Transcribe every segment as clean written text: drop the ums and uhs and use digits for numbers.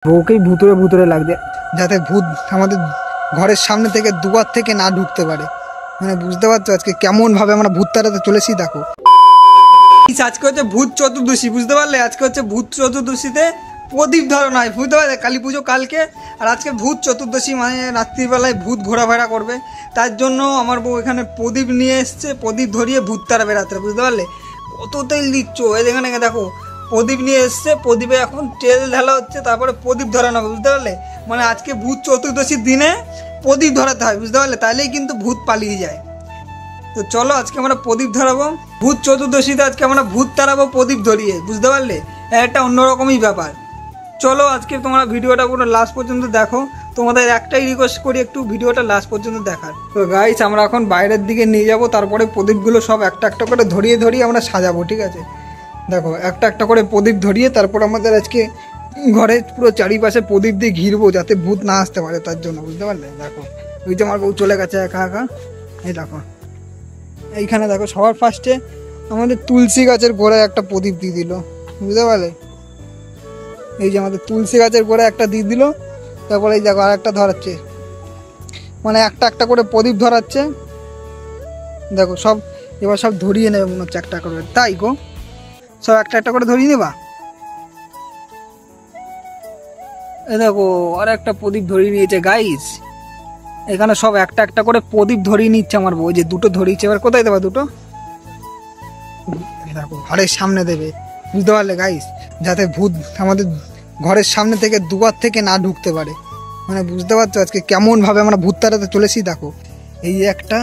বউকেই ভুতুরে ভুতুরে লাগছে, যাতে ভূত আমাদের ঘরের সামনে থেকে দুয়ার থেকে না ঢুকতে পারে। মানে বুঝতে পারছো আজকে কেমন ভাবে আমরা ভূত তাড়াতে চলেছি। দেখো আজকে হচ্ছে ভূত চতুর্দশী, বুঝতে পারলে? আজকে হচ্ছে ভূত চতুর্দশীতে প্রদীপ ধরন হয়, বুঝতে পারলে? কালী পুজো কালকে, আর আজকে ভূত চতুর্দশী, মানে রাত্রিবেলায় ভূত ঘোরাফেরা করবে। তার জন্য আমার বউ এখানে প্রদীপ নিয়ে এসছে, প্রদীপ ধরিয়ে ভূত তাড়াবে রাত্রে, বুঝতে পারলে? কত তেল দিচ্ছ এখানে দেখো, প্রদীপ নিয়ে এসছে, প্রদীপে এখন তেল ঢালা হচ্ছে, তারপরে প্রদীপ ধরানো হবে, বুঝতে পারলে? মানে আজকে ভূত চতুর্দশীর দিনে প্রদীপ ধরাতে হয়, বুঝতে পারলে? তাইলেই কিন্তু ভূত পালিয়ে যায়। তো চলো আজকে আমরা প্রদীপ ধরাবো, ভূত চতুর্দশীতে আজকে আমরা ভূত তাড়াবো প্রদীপ ধরিয়ে, বুঝতে পারলে? একটা অন্যরকমই ব্যাপার। চলো আজকে তোমরা ভিডিওটা পুরো লাস্ট পর্যন্ত দেখো। তোমাদের একটাই রিকোয়েস্ট করি, একটু ভিডিওটা লাস্ট পর্যন্ত দেখার। তো গাইস আমরা এখন বাইরের দিকে নিয়ে যাব, তারপরে প্রদীপগুলো সব একটা একটা করে ধরিয়ে ধরিয়ে আমরা সাজাবো, ঠিক আছে? দেখো একটা একটা করে প্রদীপ ধরিয়ে তারপর আমাদের আজকে ঘরের পুরো চারিপাশে প্রদীপ দিয়ে ঘিরবো, যাতে ভূত না আসতে পারে, তার জন্য, বুঝতে পারলে? দেখো ওই যে আমার বউ চলে গেছে একা একা। এই দেখো এইখানে দেখো সবার ফার্স্টে আমাদের তুলসী গাছের গোড়ায় একটা প্রদীপ দিয়ে দিল, বুঝতে পারলে? এই যে আমাদের তুলসী গাছের গোড়ায় একটা দিয়ে দিল, তারপরে এই দেখো আর একটা ধরাচ্ছে, মানে একটা একটা করে প্রদীপ ধরাচ্ছে। দেখো সব এবার সব ধরিয়ে নেবে মনে হচ্ছে একটা করে, তাই গো? সব একটা একটা করে ধরিয়ে নেবা। এই দেখো আর একটা প্রদীপ ধরিয়ে নিয়েছে গাইস। এখানে সব একটা একটা করে প্রদীপ ধরিয়ে নিচ্ছে আমার বউ, যে দুটো ধরিয়েছে। এবার কোথায় দেবা দুটো? দেখো ঘরের সামনে দেবে, বুঝতে পারলে গাইস? যাতে ভূত আমাদের ঘরের সামনে থেকে দুয়ার থেকে না ঢুকতে পারে। মানে বুঝতে পারছো আজকে কেমন ভাবে আমরা ভূত তাড়াতে চলেছি। দেখো এই একটা,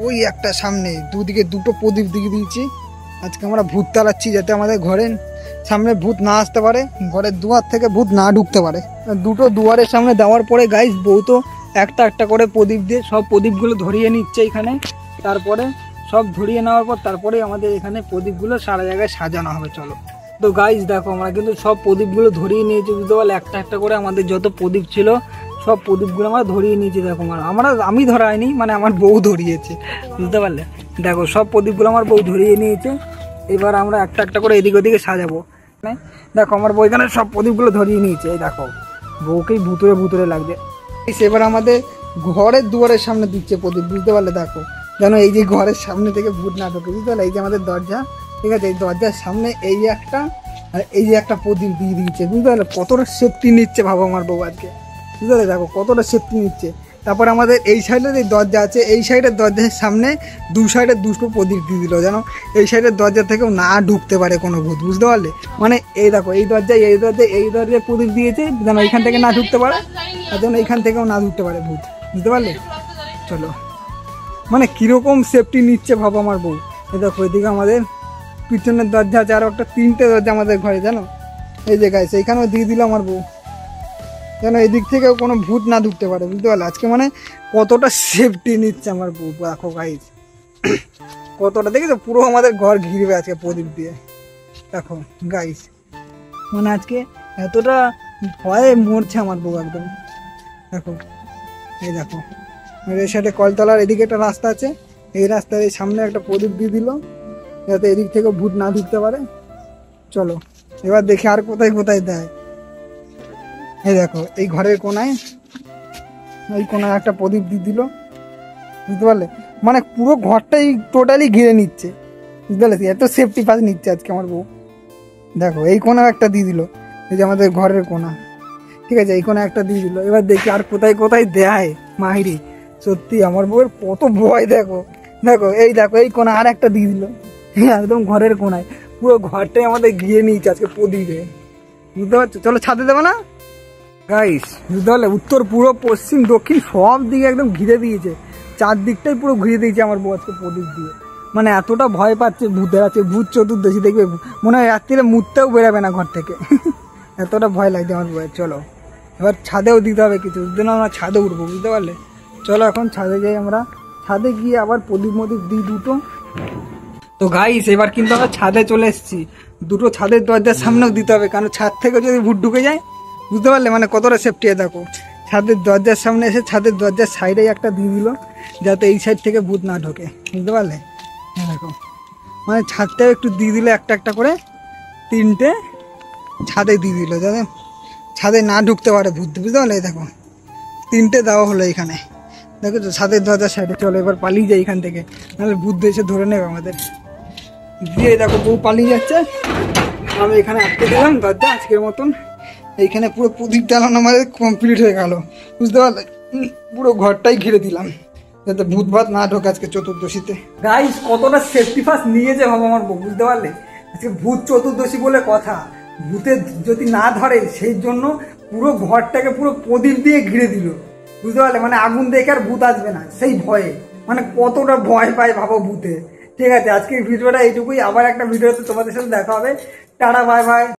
ওই একটা, সামনে দুদিকে দুটো প্রদীপ দিয়ে দিয়েছি। আজকে আমরা ভূত তাড়াচ্ছি যাতে আমাদের ঘরের সামনে ভূত না আসতে পারে, ঘরের দুয়ার থেকে ভূত না ঢুকতে পারে। দুটো দুয়ারের সামনে দেওয়ার পরে গাইস বউ তো একটা একটা করে প্রদীপ দিয়ে সব প্রদীপগুলো ধরিয়ে নিচ্ছে এখানে। তারপরে সব ধরিয়ে নেওয়ার পর তারপরে আমাদের এখানে প্রদীপগুলো সারা জায়গায় সাজানো হবে। চলো তো গাইস দেখো আমরা কিন্তু সব প্রদীপগুলো ধরিয়ে নিয়েছি, বুঝতে পারলে? একটা একটা করে আমাদের যত প্রদীপ ছিল সব প্রদীপগুলো আমরা ধরিয়ে নিয়েছি। দেখো আমি ধরাইনি, মানে আমার বউ ধরিয়েছে, বুঝতে পারলে? দেখো সব প্রদীপগুলো আমার বউ ধরিয়ে নিয়েছে। এবার আমরা একটা একটা করে এদিক ওদিকে সাজাবো। দেখো আমার বউ এখানে সব প্রদীপগুলো ধরিয়ে নিয়েছে। এই দেখো বউকেই ভুতুরে ভুতুরে লাগছে। এবার আমাদের ঘরের দুয়ারের সামনে দিচ্ছে প্রদীপ, বুঝতে পারলে? দেখো যেন এই যে ঘরের সামনে থেকে ভূত না ঢোকে, বুঝতে পারলে? এই যে আমাদের দরজা, ঠিক আছে? এই দরজার সামনে এই একটা আর এই যে একটা প্রদীপ দিয়ে দিয়েছে, বুঝতে পারলে? কতটা সেফটি নিচ্ছে ভাবো আমার বউ আজকে, বুঝতে পারলে? দেখো কতটা সেফটি নিচ্ছে। তারপর আমাদের এই সাইডের এই দরজা আছে, এই সাইডের দরজার সামনে দু সাইডে দুটো প্রদীপ দিয়ে দিল, যেন এই সাইডের দরজা থেকেও না ঢুকতে পারে কোনো ভূত, বুঝতে পারলে? মানে এই দেখো এই দরজায় প্রদীপ দিয়েছে যেন এইখান থেকে না ঢুকতে পারে, আর যেন এইখান থেকেও না ঢুকতে পারে ভূত, বুঝতে পারলে? চলো মানে কিরকম সেফটি নিচ্ছে ভাবো আমার বউ। এই দেখো এদিকে আমাদের পিছনের দরজা আছে, আরও একটা তিনটে দরজা আমাদের ঘরে, জানো? এই যে গাইস এইখানেও দিয়ে দিল আমার বউ, যেন এদিক থেকেও কোনো ভূত না ঢুকতে পারে, বুঝতে পারলে? আজকে মানে কতটা সেফটি নিচ্ছে আমার বউ। দেখো গাইস কতটা, দেখেছো? পুরো আমাদের ঘর ঘিরবে আজকে প্রদীপ দিয়ে। দেখো গাইস মানে আজকে এতটা ভয়ে মরছে আমার বউ একদম। দেখো এই দেখো এই সাইডে কলতলার এদিকে একটা রাস্তা আছে, এই রাস্তার এই সামনে একটা প্রদীপ দিয়ে দিল যাতে এদিক থেকে ভূত না ঢুকতে পারে। চলো এবার দেখি আর কোথায় কোথায় দেয়। এই দেখো এই ঘরের কোনায়, এই কোনায় একটা প্রদীপ দিয়ে দিল, বুঝতে পারলে? মানে পুরো ঘরটাই টোটালি ঘিরে নিচ্ছে, বুঝতে পারলে? এত সেফটি ফার্স্ট নিচ্ছে আজকে আমার বউ। দেখো এই কোনায় একটা দিয়ে দিল, এই যে আমাদের ঘরের কোনা, ঠিক আছে? এই কোনায় একটা দিয়ে দিল। এবার দেখি আর কোথায় কোথায় দেয় মাহিরি। সত্যি আমার বউয়ের কত ভয়। দেখো দেখো এই দেখো এই কোনা আর একটা দিয়ে দিল, একদম ঘরের কোনায়। পুরো ঘরটাই আমাদের ঘিরে নিয়েছে আজকে প্রদীপে, বুঝতে পারছো? চলো ছাদে দেবো না গাইস, বুঝতে পারলে? উত্তর পূর্ব পশ্চিম দক্ষিণ সব দিকে একদম ঘিরে দিয়েছে, চারদিকটাই পুরো ঘিরে দিয়েছে আমার বউ আজকে প্রদীপ দিয়ে। মানে এতটা ভয় পাচ্ছে ভূতের, আছে ভূত চতুর্দশী, দেখবে মনে হয় রাত্রিরে মুততেও বেরোবে না ঘর থেকে, এতটা ভয় লাগছে আমার বউয়ের। চলো এবার ছাদেও দিতে হবে কিছু, দিন আমরা ছাদে উঠবো, বুঝতে পারলে? চলো এখন ছাদে যাই আমরা, ছাদে গিয়ে আবার প্রদীপ মদীপ দিই দুটো। তো গাইস এবার কিন্তু আমরা ছাদে চলে এসেছি, দুটো ছাদের দরজার সামনেও দিতে হবে, কারণ ছাদ থেকে যদি ভূত ঢুকে যায়, বুঝতে পারলে? মানে কতটা সেফটি। দেখো ছাদের দরজার সামনে এসে ছাদের দরজার সাইডেই একটা দিয়ে দিল যাতে এই সাইড থেকে ভূত না ঢোকে, বুঝতে পারলে? দেখো মানে ছাদটাও একটু দিয়ে দিল, একটা একটা করে তিনটে ছাদে দিয়ে দিল, যাতে ছাদে না ঢুকতে পারে ভূত, বুঝতে পারলে? দেখো 3টে দেওয়া হলো এখানে, দেখো তো ছাদের দরজা সাইডে। চলো এবার পালিয়ে যাই এখান থেকে, নাহলে ভূত এসে ধরে নেবে আমাদের। দিয়ে দেখো বউ পালিয়ে যাচ্ছে, আমি এখানে আটকে দিলাম দরজা আজকের মতন। এইখানে পুরো প্রদীপ জ্বালানো আমাদের কমপ্লিট হয়ে গেল, বুঝতে পারলে? পুরো ঘরটাই ঘিরে দিলাম যাতে ভূত ভাত না ঢোকে আজকে চতুর্দশীতে। গাইস কতটা সেফটি ফার্স্ট নিয়েছে ভাবো আমার বউ, বুঝতে পারলে? আজকে ভূত চতুর্দশী বলে কথা, ভূতে যদি না ধরে সেই জন্য পুরো ঘরটাকে পুরো প্রদীপ দিয়ে ঘিরে দিল, বুঝতে পারলে? মানে আগুন দেখে আর ভূত আসবে না সেই ভয়ে, মানে কতটা ভয় পায় ভাবো ভূতে। ঠিক আছে, আজকের ভিডিওটা এইটুকুই, আবার একটা ভিডিওতে তোমাদের সাথে দেখা হবে। Tata, bye bye.